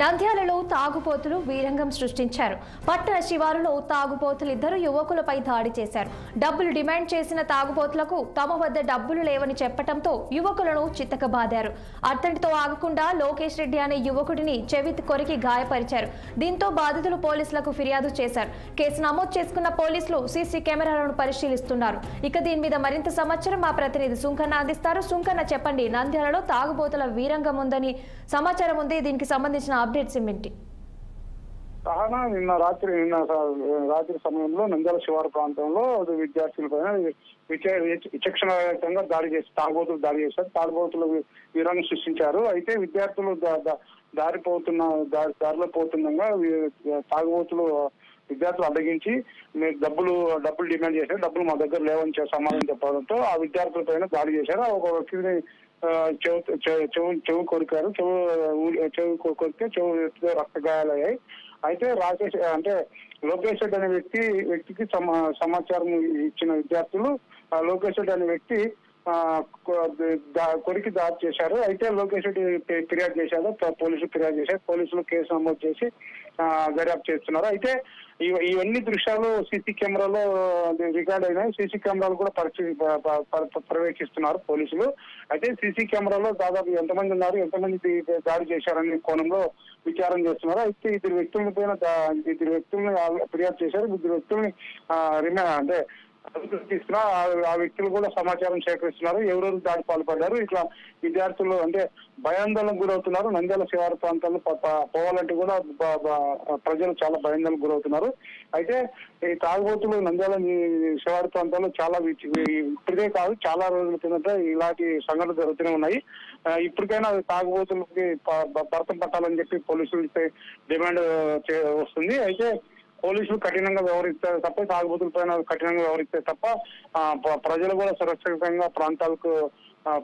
నంద్యాలలో తాగుబోతులు వీరంగం సృష్టించారు. పట్టణ శివారులో తాగుబోతులు ఇద్దరు యువకులపై దాడి చేశారు. డబ్బులు డిమాండ్ చేసిన తాగుబోతులకు తమ వద్ద డబ్బులు లేవని చెప్పడంతో యువకులను చిత్తకబాదారు. అతనితో ఆగకుండా లోకేష్ రెడ్డి అనే యువకుడిని చెవి కొరికి గాయపరిచారు. దీంతో బాధితులు పోలీసులకు ఫిర్యాదు చేశారు. కేసు నమోదు చేసుకున్న పోలీసులు సీసీ కెమెరాలను పరిశీలిస్తున్నారు. ఇక దీని మీద మరింత సమాచారం మా ప్రతినిధి సుంకన్న అందిస్తారు. సుంకన్న, చెప్పండి, నంద్యాలలో తాగుబోతుల వీరంగం ఉందని సమాచారం ఉంది. దీనికి సంబంధించిన అప్డేట్స్ ఏమిటి? నిన్న రాత్రి సమయంలో నంద్యాల శివారు ప్రాంతంలో విద్యార్థులపైన విచక్షణారహితంగా తాగుబోతులు దాడి చేశారు. తాగుబోతులు వీరంగం సృష్టించారు. అయితే విద్యార్థులు దారిలో పోతుండగా తాగుబోతులు విద్యార్థులు అడ్డగించి మీరు డబ్బులు డిమాండ్ చేశారు. డబ్బులు మా దగ్గర లేవని సమాధానం చెప్పడంతో ఆ విద్యార్థులపైన దాడి చేశారు. ఒక వ్యక్తిని చెవు కొరికారు. చెవు కొరికితే చెవు రక్తగాయాలయ్యాయి. అయితే లోకేష్ రెడ్డి అనే వ్యక్తికి సమాచారం ఇచ్చిన విద్యార్థులు లోకేష్ రెడ్డి అనే వ్యక్తి కొరికి దాడి చేశారు. అయితే లోకేష్ రెడ్డి ఫిర్యాదు చేశారు. పోలీసులు ఫిర్యాదు చేశారు. పోలీసులు కేసు నమోదు చేసి దర్యాప్తు చేస్తున్నారు. అయితే ఇవన్నీ దృశ్యాలు సీసీ కెమెరాలో రికార్డ్ అయినాయి. సీసీ కెమెరాలు కూడా పర్యవేక్షిస్తున్నారు పోలీసులు. అయితే సీసీ కెమెరాలో దాదాపు ఎంతమంది ఉన్నారు, ఎంతమంది దాడి చేశారనే కోణంలో విచారణ చేస్తున్నారు. అయితే ఇద్దరు వ్యక్తుల్ని ఫిర్యాదు చేశారు. ఇద్దరు వ్యక్తుల్ని తీసుకున్నా ఆ వ్యక్తులు కూడా సమాచారం సేకరిస్తున్నారు. ఎవరెవరు దాడి పాల్పడ్డారు, ఇట్లా విద్యార్థులు భయాందోళనకు గురవుతున్నారు. నంద్యాల శివారు ప్రాంతాల్లో పోవాలంటే కూడా ప్రజలు చాలా భయాందోళనకు గురవుతున్నారు. అయితే ఈ తాగుబోతులు నంద్యాల శివారు ప్రాంతాల్లో చాలా ఇప్పటికే కాదు, చాలా రోజుల కిందట ఇలాంటి సంఘటనలు జరుగుతూనే ఉన్నాయి. ఇప్పటికైనా తాగుబోతులకి భర్తం పట్టాలని చెప్పి పోలీసులపై డిమాండ్ వస్తుంది. అయితే పోలీసులు కఠినంగా వ్యవహరిస్తారు తప్ప, తాగుబోతుల పైన కఠినంగా వ్యవహరిస్తే తప్ప ప్రజలు కూడా సురక్షితంగా ప్రాంతాలకు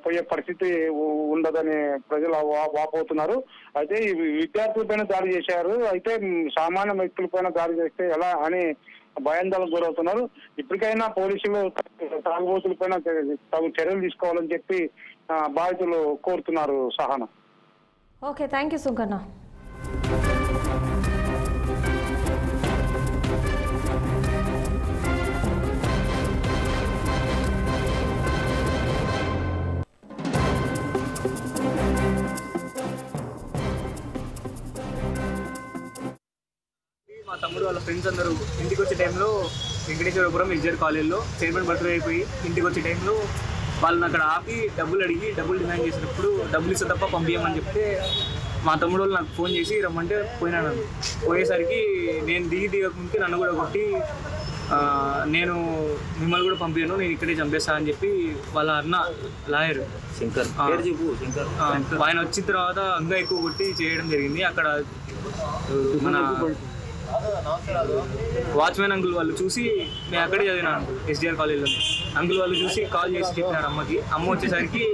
పోయే పరిస్థితి ఉండదని ప్రజలు వాపోతున్నారు. అయితే ఈ విద్యార్థుల పైన దాడి చేశారు. అయితే సామాన్య వ్యక్తుల పైన దాడి చేస్తే ఎలా అని భయాందోళనకు గురవుతున్నారు. ఇప్పటికైనా పోలీసులు తాగుబోతుల పైన తగు చర్యలు తీసుకోవాలని చెప్పి బాధితులు కోరుతున్నారు. Sahana. Okay, thank you Sunkanna. మా తమ్ముడు వాళ్ళ ఫ్రెండ్స్ అందరూ ఇంటికి వచ్చే టైంలో వెంకటేశ్వరపురం ఎగ్జర్ కాలేజ్లో చైర్మన్ బర్త్డే అయిపోయి ఇంటికి వచ్చే టైంలో వాళ్ళని అక్కడ ఆపి డబ్బులు డిమాండ్ చేసినప్పుడు డబ్బులు ఇస్తే తప్ప పంపించమని చెప్తే మా తమ్ముడు వాళ్ళు నాకు ఫోన్ చేసి రమ్మంటే పోయినాను. పోయేసరికి నేను దిగకముందుకే నన్ను కూడా కొట్టి నేను మిమ్మల్ని కూడా పంపించాను, నేను ఇక్కడే చంపేస్తా అని చెప్పి వాళ్ళ అన్న లాయర్ శంకర్ ఆయన వచ్చిన తర్వాత ఇంకా ఎక్కువ కొట్టి చేయడం జరిగింది. అక్కడ మన వాచ్మెన్ అంకుల్ వాళ్ళు చూసి, నేను అక్కడే చదివినాను ఎస్డిఆర్ కాలేజ్లో, అంకుల్ వాళ్ళు చూసి కాల్ చేసి చెప్పినారు అమ్మకి. అమ్మ వచ్చేసరికి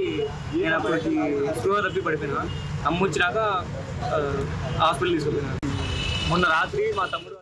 నేను అప్పటికి స్టోర్ తప్పి పడిపోయినా. అమ్మ వచ్చినాక హాస్పిటల్ తీసుకుపోయినాను. మొన్న రాత్రి మా తమ్ముడు